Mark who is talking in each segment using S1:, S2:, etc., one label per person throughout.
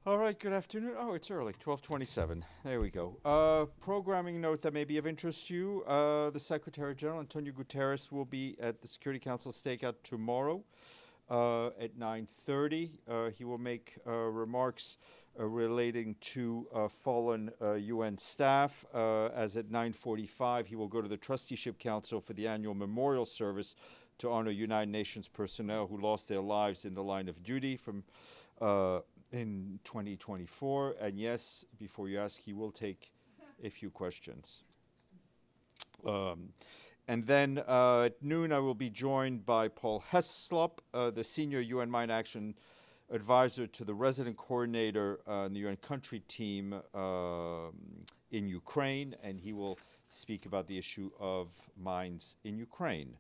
S1: All right, good afternoon. Oh, it's early, 12:27. There we go. Programming note that may be of interest to you. The Secretary General, Antonio Guterres, will be at the Security Council stakeout tomorrow at 9:30. He will make remarks relating to fallen UN staff. As at 9:45, he will go to the Trusteeship Council for the annual memorial service to honor United Nations personnel who lost their lives in the line of duty from in 2024. And yes, before you ask, he will take a few questions. And then at noon, I will be joined by Paul Heslop, the senior UN Mine Action advisor to the resident coordinator in the UN country team in Ukraine, and he will speak about the issue of mines in Ukraine.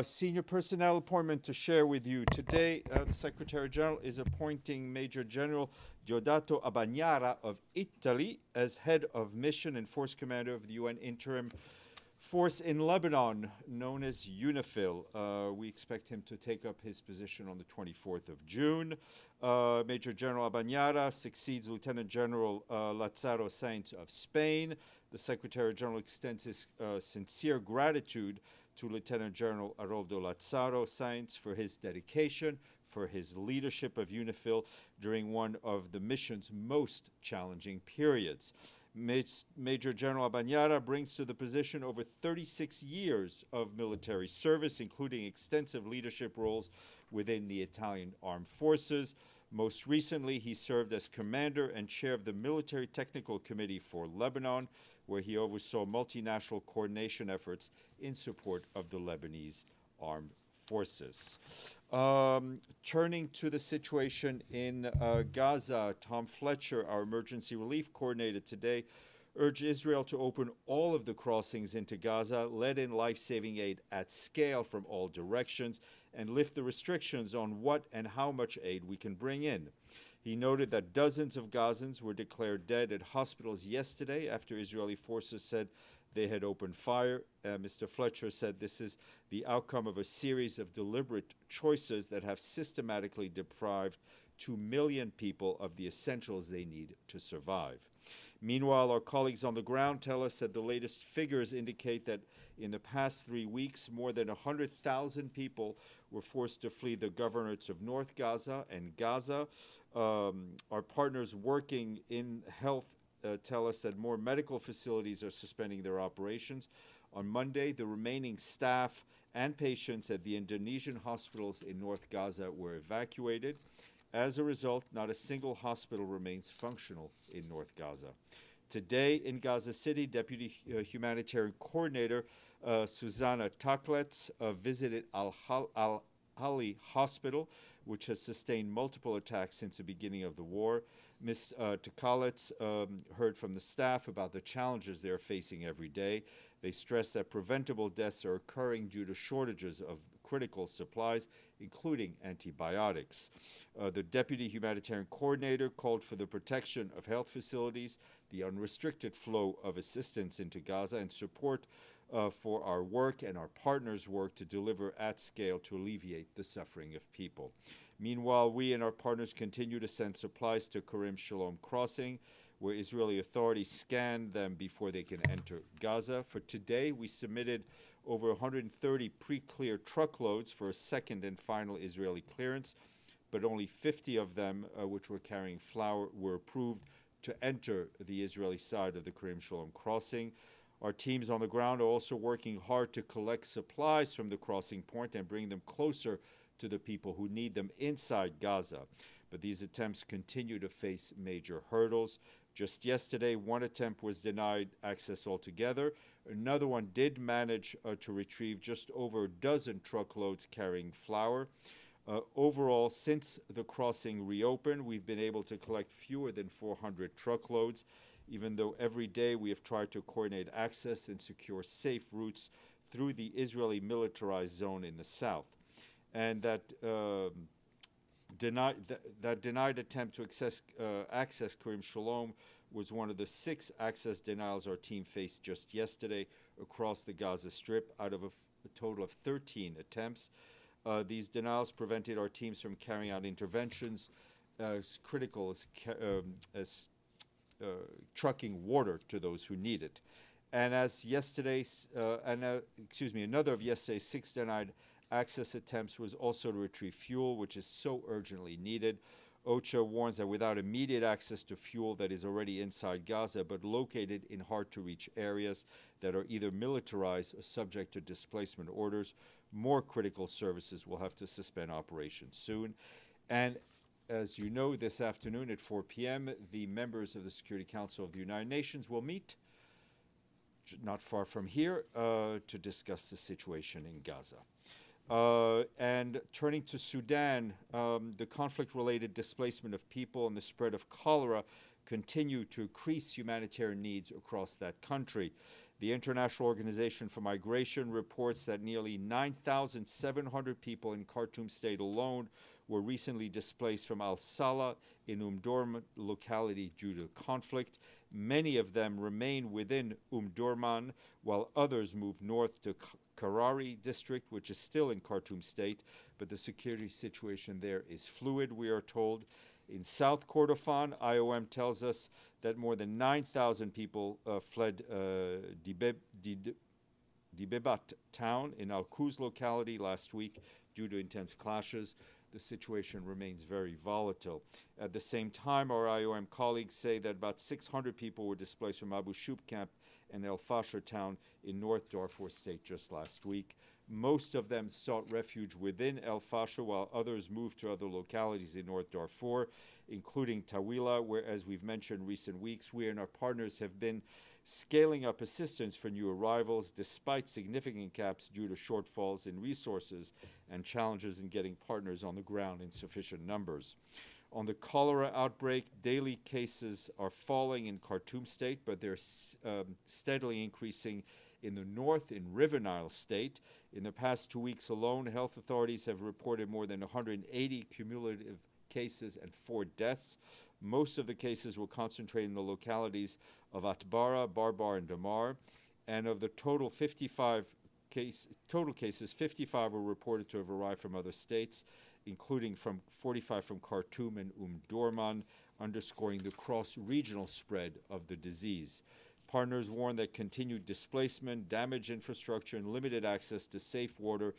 S1: Senior personnel appointment to share with you today. The Secretary General is appointing Major General Diodato Abagnara of Italy as head of mission and force commander of the UN Interim Force in Lebanon, known as UNIFIL. We expect him to take up his position on the 24th of June. Major General Abagnara succeeds Lieutenant General Lázaro Sáenz of Spain. The Secretary General extends his sincere gratitude to Lieutenant General Aroldo Lázaro Sáenz for his dedication, for his leadership of UNIFIL during one of the mission's most challenging periods. Major General Abagnara brings to the position over 36 years of military service, including extensive leadership roles within the Italian armed forces. Most recently, he served as commander and chair of the Military Technical Committee for Lebanon, where he oversaw multinational coordination efforts in support of the Lebanese armed forces. Turning to the situation in Gaza, Tom Fletcher, our emergency relief coordinator today, urged Israel to open all of the crossings into Gaza, let in life-saving aid at scale from all directions, and lift the restrictions on what and how much aid we can bring in. He noted that dozens of Gazans were declared dead at hospitals yesterday after Israeli forces said they had opened fire. Mr. Fletcher said this is the outcome of a series of deliberate choices that have systematically deprived 2 million people of the essentials they need to survive. Meanwhile, our colleagues on the ground tell us that the latest figures indicate that in the past 3 weeks, more than 100,000 people were forced to flee the governorates of North Gaza and Gaza. Our partners working in health tell us that more medical facilities are suspending their operations. On Monday, the remaining staff and patients at the Indonesian hospitals in North Gaza were evacuated. As a result, not a single hospital remains functional in North Gaza. Today in Gaza City, Deputy Humanitarian Coordinator Susanna Taklets visited Al-Hali Hospital, which has sustained multiple attacks since the beginning of the war. Ms. Taklets heard from the staff about the challenges they are facing every day. They stress that preventable deaths are occurring due to shortages of critical supplies, including antibiotics. The Deputy Humanitarian Coordinator called for the protection of health facilities, the unrestricted flow of assistance into Gaza, and support for our work and our partners' work to deliver at scale to alleviate the suffering of people. Meanwhile, we and our partners continue to send supplies to Karim Shalom Crossing, where Israeli authorities scan them before they can enter Gaza. For today, we submitted over 130 pre-cleared truckloads for a second and final Israeli clearance, but only 50 of them, which were carrying flour, were approved to enter the Israeli side of the Karim Shalom Crossing. Our teams on the ground are also working hard to collect supplies from the crossing point and bring them closer to the people who need them inside Gaza. But these attempts continue to face major hurdles. Just yesterday, one attempt was denied access altogether. Another one did manage to retrieve just over a dozen truckloads carrying flour. Overall, since the crossing reopened, we've been able to collect fewer than 400 truckloads, even though every day we have tried to coordinate access and secure safe routes through the Israeli militarized zone in the south. And that denied attempt to access Karim Shalom was one of the 6 access denials our team faced just yesterday across the Gaza Strip out of a total of 13 attempts. These denials prevented our teams from carrying out interventions as critical as trucking water to those who need it. And as another of yesterday's 6 denied access attempts was also to retrieve fuel, which is so urgently needed. OCHA warns that without immediate access to fuel that is already inside Gaza, but located in hard-to-reach areas that are either militarized or subject to displacement orders, more critical services will have to suspend operations soon. And as you know, this afternoon at 4 p.m., the members of the Security Council of the United Nations will meet not far from here to discuss the situation in Gaza. And turning to Sudan, the conflict-related displacement of people and the spread of cholera continue to increase humanitarian needs across that country. The International Organization for Migration reports that nearly 9,700 people in Khartoum state alone were recently displaced from Al-Salah in Umdurman locality due to conflict. Many of them remain within Umdurman, while others move north to Karari district, which is still in Khartoum state, but the security situation there is fluid, we are told. In South Kordofan, IOM tells us that more than 9,000 people fled Dibebat town in Al-Kuz locality last week due to intense clashes. The situation remains very volatile. At the same time, our IOM colleagues say that about 600 people were displaced from Abu Shub camp and El Fasher town in North Darfur state just last week. Most of them sought refuge within El Fasher, while others moved to other localities in North Darfur, including Tawila, where, as we've mentioned in recent weeks, we and our partners have been scaling up assistance for new arrivals despite significant gaps due to shortfalls in resources and challenges in getting partners on the ground in sufficient numbers. On the cholera outbreak, daily cases are falling in Khartoum state, but they're steadily increasing in the north in River Nile state. In the past 2 weeks alone, health authorities have reported more than 180 cumulative cases and 4 deaths. Most of the cases were concentrated in the localities of Atbara, Barbar, and Damar. And of the total cases, 55 were reported to have arrived from other states, including 45 from Khartoum and Umdurman, underscoring the cross-regional spread of the disease. Partners warn that continued displacement, damaged infrastructure, and limited access to safe water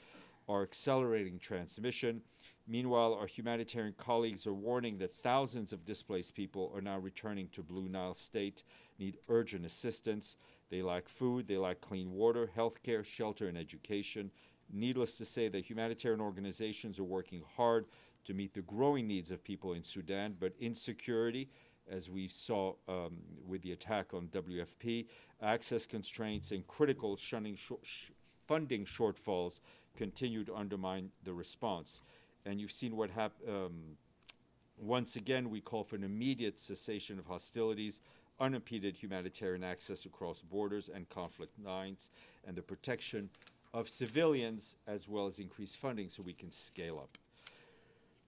S1: are accelerating transmission. Meanwhile, our humanitarian colleagues are warning that thousands of displaced people are now returning to Blue Nile state, need urgent assistance. They lack food, they lack clean water, healthcare, shelter, and education. Needless to say, the humanitarian organizations are working hard to meet the growing needs of people in Sudan, but insecurity, as we saw with the attack on WFP, access constraints, and critical funding shortfalls continue to undermine the response. And you've seen what happened. Once again, we call for an immediate cessation of hostilities, unimpeded humanitarian access across borders and conflict lines, and the protection of civilians, as well as increased funding so we can scale up.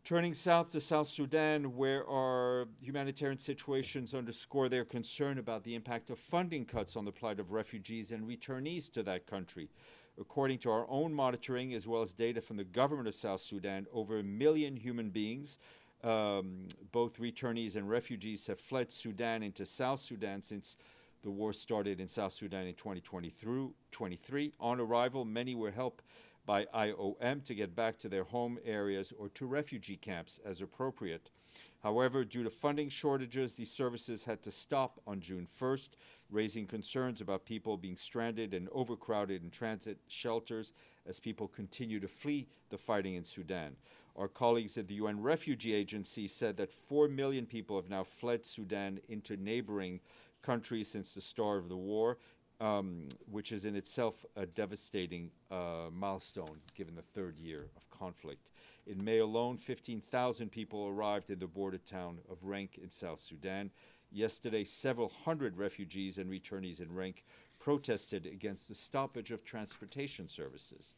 S1: Turning south to South Sudan, where our humanitarian situations underscore their concern about the impact of funding cuts on the plight of refugees and returnees to that country. According to our own monitoring, as well as data from the government of South Sudan, over 1 million human beings, both returnees and refugees, have fled Sudan into South Sudan since the war started in South Sudan in 2023. On arrival, many were helped by IOM to get back to their home areas or to refugee camps as appropriate. However, due to funding shortages, these services had to stop on June 1st, raising concerns about people being stranded and overcrowded in transit shelters as people continue to flee the fighting in Sudan. Our colleagues at the UN Refugee Agency said that 4 million people have now fled Sudan into neighboring countries since the start of the war, which is in itself a devastating milestone given the 3rd year of conflict. In May alone, 15,000 people arrived in the border town of Renk in South Sudan. Yesterday, several hundred refugees and returnees in Renk protested against the stoppage of transportation services.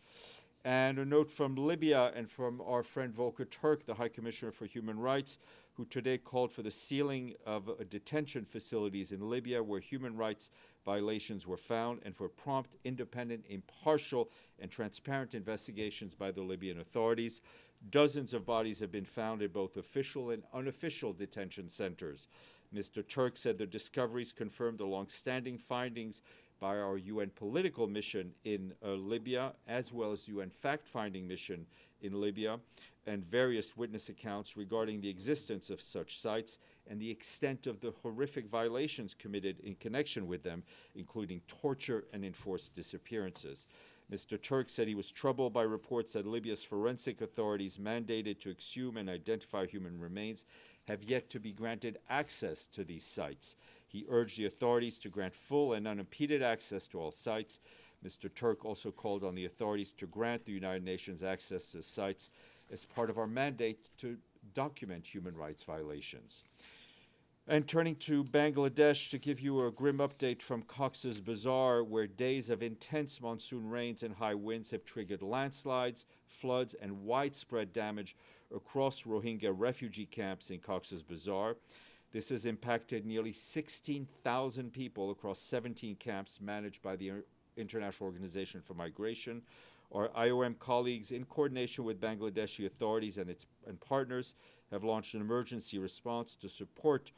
S1: And a note from Libya and from our friend Volker Turk, the High Commissioner for Human Rights, who today called for the sealing of detention facilities in Libya where human rights violations were found, and for prompt, independent, impartial, and transparent investigations by the Libyan authorities. Dozens of bodies have been found in both official and unofficial detention centers. Mr. Turk said the discoveries confirmed the long-standing findings by our UN political mission in Libya, as well as UN fact-finding mission in Libya, and various witness accounts regarding the existence of such sites and the extent of the horrific violations committed in connection with them, including torture and enforced disappearances. Mr. Turk said he was troubled by reports that Libya's forensic authorities mandated to exhume and identify human remains have yet to be granted access to these sites. He urged the authorities to grant full and unimpeded access to all sites. Mr. Turk also called on the authorities to grant the United Nations access to sites as part of our mandate to document human rights violations. And turning to Bangladesh to give you a grim update from Cox's Bazar, where days of intense monsoon rains and high winds have triggered landslides, floods, and widespread damage across Rohingya refugee camps in Cox's Bazar. This has impacted nearly 16,000 people across 17 camps managed by the International Organization for Migration. Our IOM colleagues, in coordination with Bangladeshi authorities and partners, have launched an emergency response to support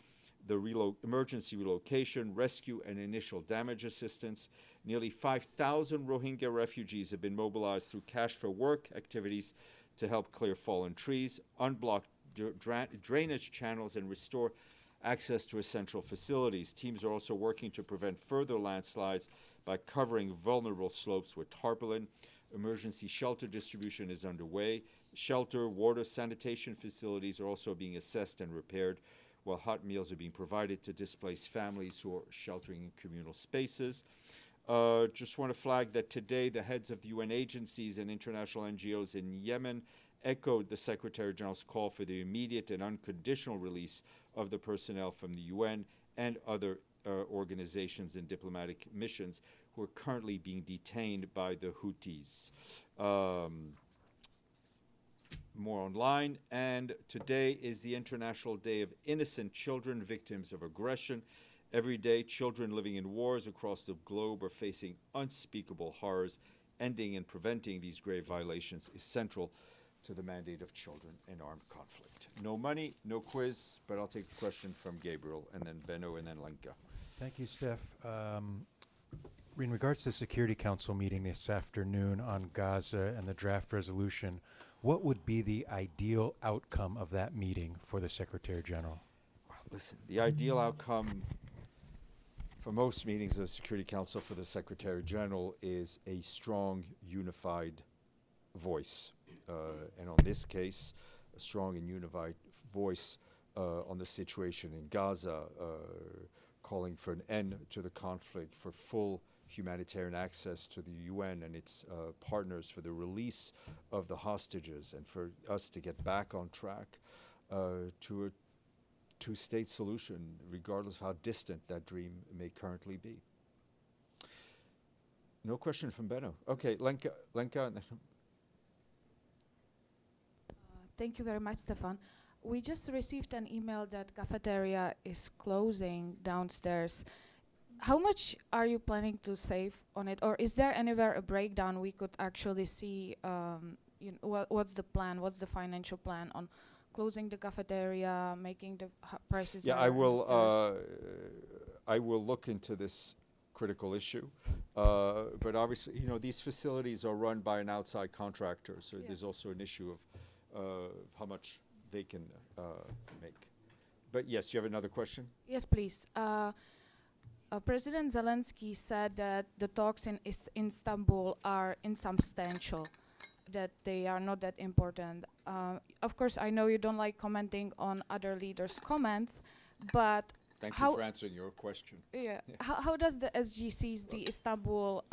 S1: the emergency relocation, rescue, and initial damage assistance. Nearly 5,000 Rohingya refugees have been mobilized through Cash for Work activities to help clear fallen trees, unblock drainage channels, and restore access to essential facilities. Teams are also working to prevent further landslides by covering vulnerable slopes with tarpaulin. Emergency shelter distribution is underway. Shelter, water, sanitation facilities are also being assessed and repaired, while hot meals are being provided to displaced families who are sheltering in communal spaces. Just want to flag that today the heads of the UN agencies and international NGOs in Yemen echoed the Secretary General's call for the immediate and unconditional release of the personnel from the UN and other organizations and diplomatic missions who are currently being detained by the Houthis. More online, and today is the International Day of Innocent Children Victims of Aggression. Every day, children living in wars across the globe are facing unspeakable horrors. Ending and preventing these grave violations is central to the mandate of children in armed conflict. No money, no quiz, but I'll take a question from Gabriel, and then Benno, and then Lenka.
S2: Thank you, Steph. In regards to the Security Council meeting this afternoon on Gaza and the draft resolution, what would be the ideal outcome of that meeting for the Secretary General?
S1: Well, listen, the ideal outcome for most meetings of the Security Council for the Secretary General is a strong, unified voice. And on this case, a strong and unified voice on the situation in Gaza, calling for an end to the conflict, for full humanitarian access to the UN and its partners, for the release of the hostages, and for us to get back on track to a two-state solution, regardless of how distant that dream may currently be. No question from Benno. Okay, Lenka.
S3: Thank you very much, Stéphane. We just received an email that cafeteria is closing downstairs. How much are you planning to save on it? Or is there anywhere a breakdown we could actually see, what's the plan, what's the financial plan on closing the cafeteria, making the prices
S1: Yeah,
S3: higher
S1: I will look into this critical issue. But obviously, these facilities are run by an outside contractor, so there's also an issue of how much they can make. But yes, you have another question?
S3: Yes, please. President Zelensky said that the talks in Istanbul are insubstantial, that they are not that important. Of course, I know you don't like commenting on other leaders' comments, but
S1: Thank you for answering your question.
S3: Yeah. How does the SG sees the Istanbul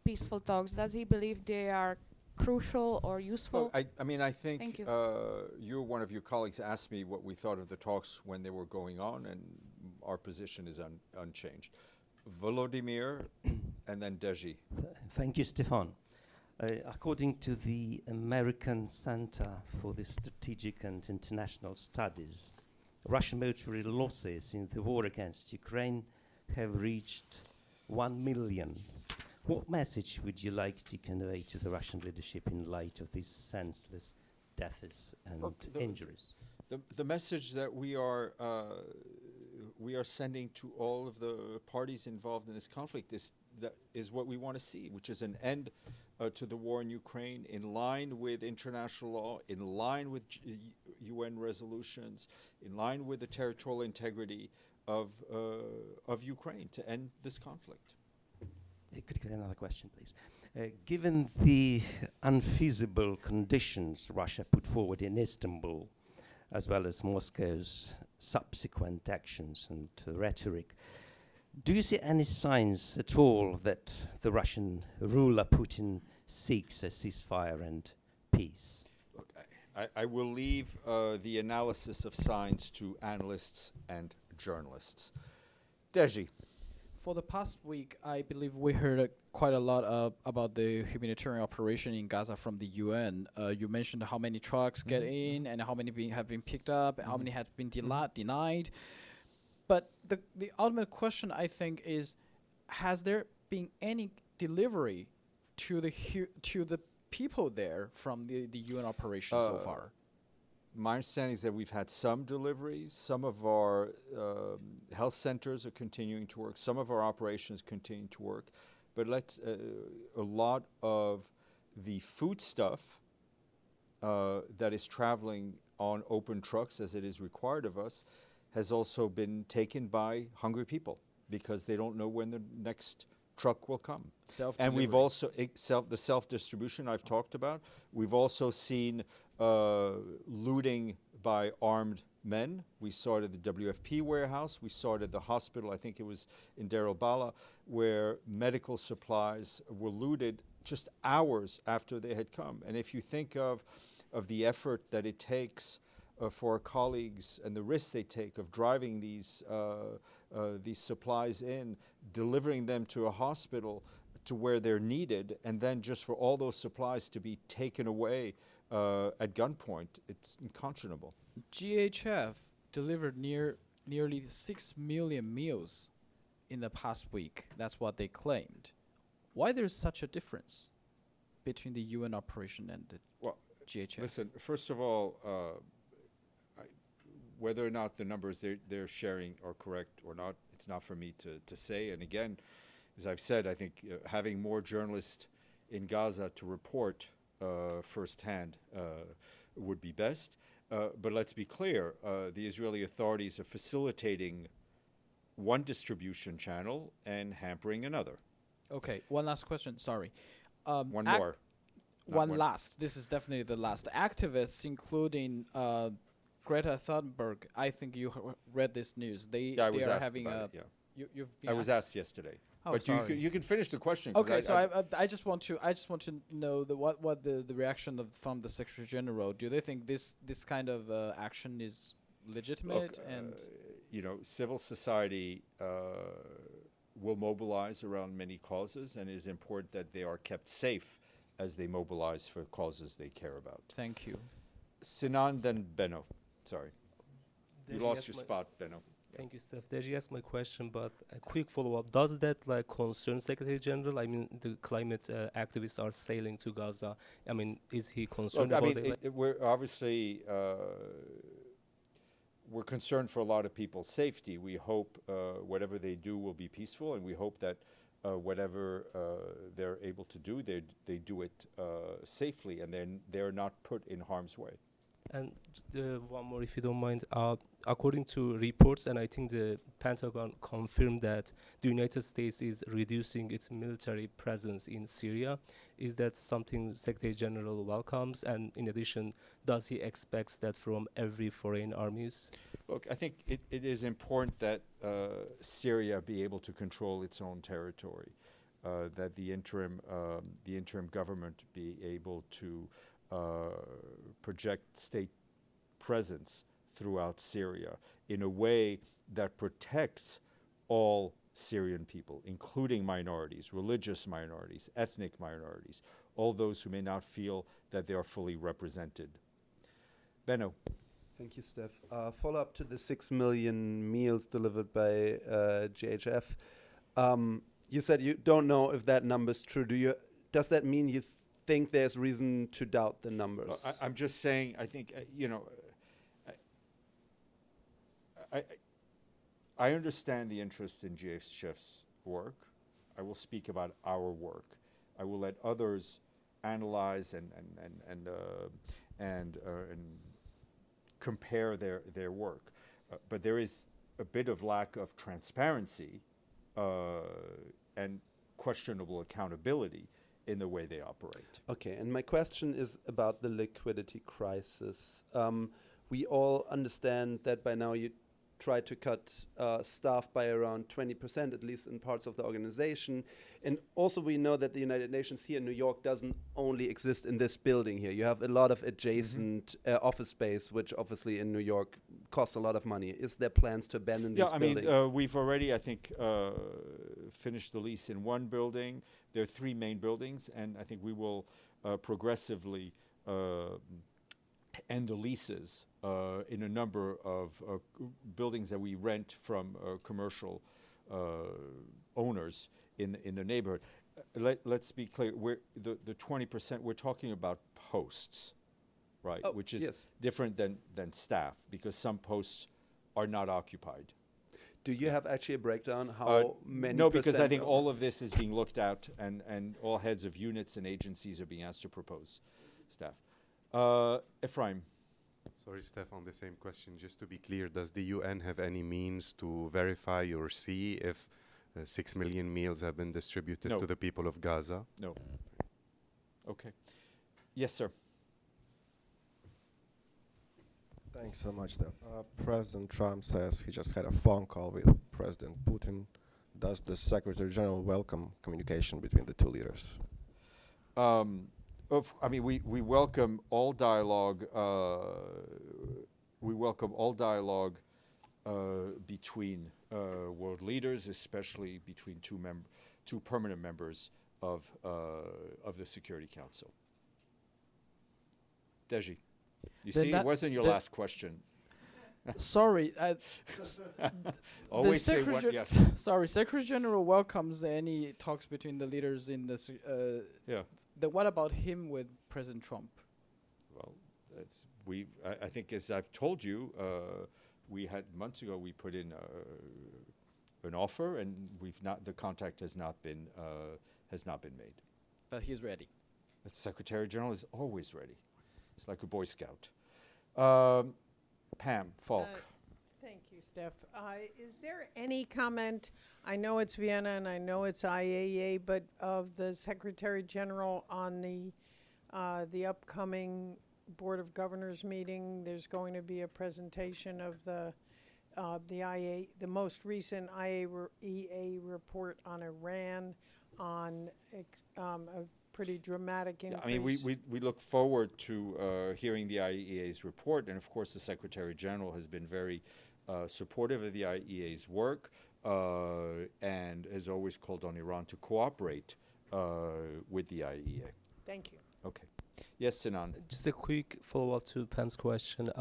S3: peaceful talks? Does he believe they are crucial or useful?
S1: Well, I think
S3: Thank you.
S1: one of your colleagues asked me what we thought of the talks when they were going on, and our position is unchanged. Volodymyr and then Deji.
S4: Thank you, Stéphane. According to the American Center for the Strategic and International Studies, Russian military losses in the war against Ukraine have reached 1 million. What message would you like to convey to the Russian leadership in light of this senseless deaths and
S1: Look,
S4: injuries.
S1: The message that we are sending to all of the parties involved in this conflict is what we want to see, which is an end to the war in Ukraine in line with international law, in line with UN resolutions, in line with the territorial integrity of Ukraine to end this conflict.
S4: Could you get another question, please? Given the unfeasible conditions Russia put forward in Istanbul, as well as Moscow's subsequent actions and rhetoric, do you see any signs at all that the Russian ruler Putin seeks a ceasefire and peace?
S1: Look, I will leave the analysis of signs to analysts and journalists. Deji.
S5: For the past week, I believe we heard quite a lot about the humanitarian operation in Gaza from the UN. You mentioned how many trucks get in and how many have been picked up and how many have been denied. But the ultimate question, I think, is, has there been any delivery to the people there from the UN operation so far?
S1: My understanding is that we've had some deliveries. Some of our health centers are continuing to work. Some of our operations continue to work. But a lot of the food stuff that is traveling on open trucks, as it is required of us, has also been taken by hungry people because they don't know when the next truck will come. And we've also, the self-distribution I've talked about, we've also seen looting by armed men. We saw it at the WFP warehouse. We saw it at the hospital, I think it was in Deir el-Bala, where medical supplies were looted just hours after they had come. And if you think of the effort that it takes for our colleagues and the risks they take of driving these supplies in, delivering them to a hospital to where they're needed, and then just for all those supplies to be taken away at gunpoint, it's unconscionable.
S5: GHF delivered nearly 6 million meals in the past week. That's what they claimed. Why there's such a difference between the UN operation and the GHF?
S1: Listen, first of all, whether or not the numbers they're sharing are correct or not, it's not for me to say. And again, as I've said, I think having more journalists in Gaza to report firsthand would be best. But let's be clear, the Israeli authorities are facilitating one distribution channel and hampering another.
S5: Okay, one last question, sorry.
S1: One more.
S5: One last. This is definitely the last. Activists, including Greta Thunberg, I think you read this news. They are having a... You've been
S1: I was asked yesterday.
S5: Oh,
S1: but
S5: sorry.
S1: you can finish the question.
S5: Okay, I just want to know what the reaction from the Secretary General. Do they think this kind of action is legitimate?
S1: Look, civil society will mobilize around many causes, and it is important that they are kept safe as they mobilize for causes they care about.
S5: Thank you.
S1: Sinan, then Benno. Sorry. You lost your spot, Benno.
S6: Thank you, Steph. Deji asked my question, but a quick follow-up. Does that concern Secretary General? I mean, the climate activists are sailing to Gaza. I mean, is he concerned about it?
S1: We're obviously we're concerned for a lot of people's safety. We hope whatever they do will be peaceful, and we hope that whatever they're able to do, they do it safely, and then they're not put in harm's way.
S6: And one more, if you don't mind. According to reports, and I think the Pentagon confirmed that the United States is reducing its military presence in Syria. Is that something Secretary General welcomes? And in addition, does he expect that from every foreign armies?
S1: Look, I think it is important that Syria be able to control its own territory, that the interim government be able to project state presence throughout Syria in a way that protects all Syrian people, including minorities, religious minorities, ethnic minorities, all those who may not feel that they are fully represented. Benno.
S7: Thank you, Steph. Follow up to the 6 million meals delivered by GHF. You said you don't know if that number is true. Does that mean you think there's reason to doubt the numbers?
S1: I'm just saying, I think, I understand the interest in GA Schiff's work. I will speak about our work. I will let others analyze and compare their work. But there is a bit of lack of transparency and questionable accountability in the way they operate.
S7: Okay, and my question is about the liquidity crisis. We all understand that by now you try to cut staff by around 20%, at least in parts of the organization. And also we know that the United Nations here in New York doesn't only exist in this building here. You have a lot of adjacent office space, which obviously in New York costs a lot of money. Is there plans to abandon these buildings?
S1: Yeah, I mean, we've already, I think, finished the lease in one building. There are 3 main buildings, and I think we will progressively end the leases in a number of buildings that we rent from commercial owners in the neighborhood. Let's be clear. The 20%, we're talking about posts, right? Which is different than staff, because some posts are not occupied.
S7: Do you have actually a breakdown how many
S1: No, because I think all of this is being looked at, and all heads of units and agencies are being asked to propose staff. Ephraim.
S8: Sorry, Stéphane, the same question. Just to be clear, does the UN have any means to verify or see if 6 million meals have been distributed to the people of Gaza?
S1: No. Okay. Yes, sir.
S9: Thanks so much, Steph. President Trump says he just had a phone call with President Putin. Does the Secretary General welcome communication between the two leaders?
S1: I mean, we welcome all dialogue. We welcome all dialogue between world leaders, especially between two permanent members of the Security Council. Deji, you see, it wasn't your last question.
S5: Sorry,
S1: Always say one. Yes.
S5: Sorry, Secretary General welcomes any talks between the leaders in the. What about him with President Trump?
S1: Well, I think, as I've told you, we had months ago. We put in an offer, and the contact has not been made.
S5: But he's ready.
S1: The Secretary General is always ready. It's like a Boy Scout. Pam Falk.
S10: Thank you, Steph. Is there any comment, I know it's Vienna and I know it's IAEA, but of the Secretary General on the upcoming Board of Governors meeting? There's going to be a presentation of the most recent IAEA report on Iran, on a pretty dramatic increase.
S1: Yeah, I mean, we look forward to hearing the IAEA's report, and of course the Secretary General has been very supportive of the IAEA's work and has always called on Iran to cooperate with the IAEA.
S10: Thank you.
S1: Okay. Yes, Sinan.
S6: Just a quick follow-up to Pam's question.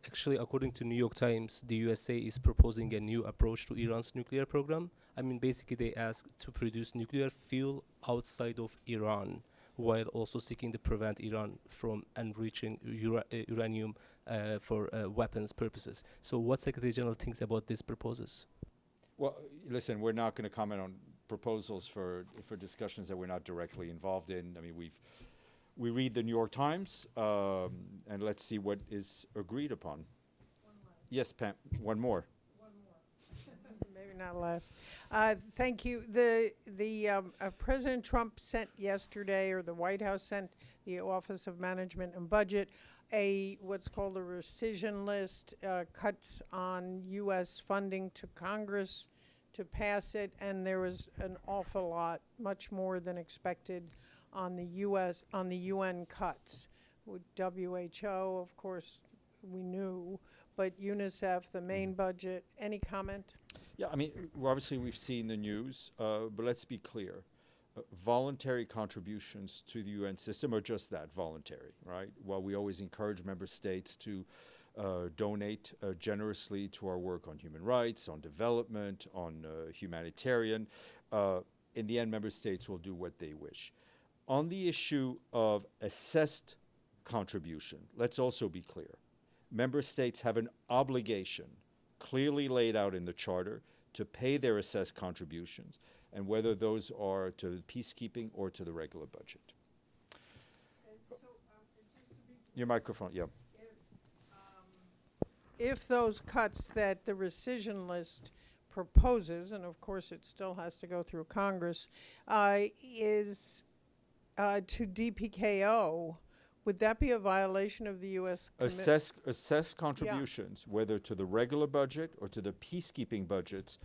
S6: Actually, according to New York Times, the USA is proposing a new approach to Iran's nuclear program. I mean, basically, they ask to produce nuclear fuel outside of Iran, while also seeking to prevent Iran from enriching uranium for weapons purposes. So what Secretary General thinks about these proposals?
S1: Well, listen, we're not going to comment on proposals for discussions that we're not directly involved in. I mean, we read the New York Times, and let's see what is agreed upon. Yes, Pam, one more.
S10: Maybe not last. Thank you. President Trump sent yesterday, or the White House sent the Office of Management and Budget, what's called a rescission list, cuts on U.S. funding to Congress to pass it, and there was an awful lot, much more than expected, on the UN cuts. With WHO, of course, we knew, but UNICEF, the main budget. Any comment?
S1: Yeah, I mean, obviously we've seen the news, but let's be clear. Voluntary contributions to the UN system are just that, voluntary, right? While we always encourage member states to donate generously to our work on human rights, on development, on humanitarian, in the end, member states will do what they wish. On the issue of assessed contribution, let's also be clear. Member states have an obligation clearly laid out in the Charter to pay their assessed contributions, and whether those are to peacekeeping or to the regular budget. Your microphone, yeah.
S10: If those cuts that the rescission list proposes, and of course it still has to go through Congress, is to DPKO, would that be a violation of the U.S.
S1: Assess contributions, whether to the regular budget or to the peacekeeping budgets,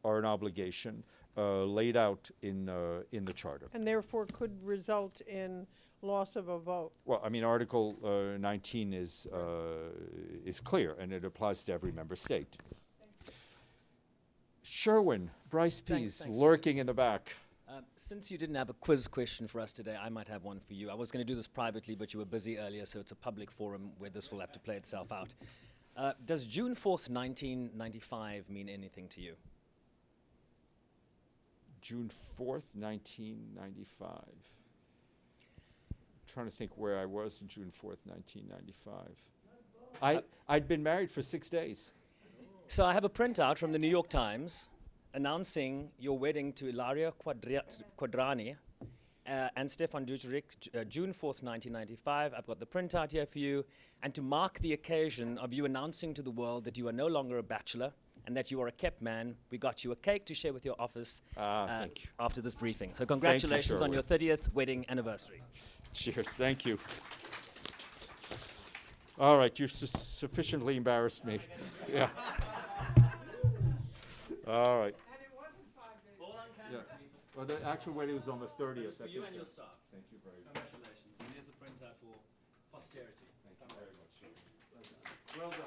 S1: are an obligation laid out in the Charter.
S10: And therefore could result in loss of a vote?
S1: Well, I mean, Article 19 is clear, and it applies to every member state. Sherwin, Bryce Pease,
S11: Thanks,
S1: lurking in the back.
S11: Since you didn't have a quiz question for us today, I might have one for you. I was going to do this privately, but you were busy earlier, so it's a public forum where this will have to play itself out. Does June 4th, 1995 mean anything to you?
S1: June 4th, 1995. I'm trying to think where I was in June 4th, 1995. I'd been married for 6 days.
S11: So I have a printout from the New York Times announcing your wedding to Ilaria Quadrani and Stéphane Dujarric, June 4th, 1995. I've got the printout here for you. And to mark the occasion of you announcing to the world that you are no longer a bachelor and that you are a kept man, we got you a cake to share with your office
S1: Thank you.
S11: after this briefing. So congratulations on your 30th wedding anniversary.
S1: Cheers, thank you. All right, you've sufficiently embarrassed me. Yeah. All right.
S10: And it wasn't 5 days.
S1: Yeah. Well, the actual wedding was on the 30th.
S11: For you and your staff.
S1: Thank you very much.
S11: Congratulations. And here's the printout for posterity.
S1: Thank you very much. Well done.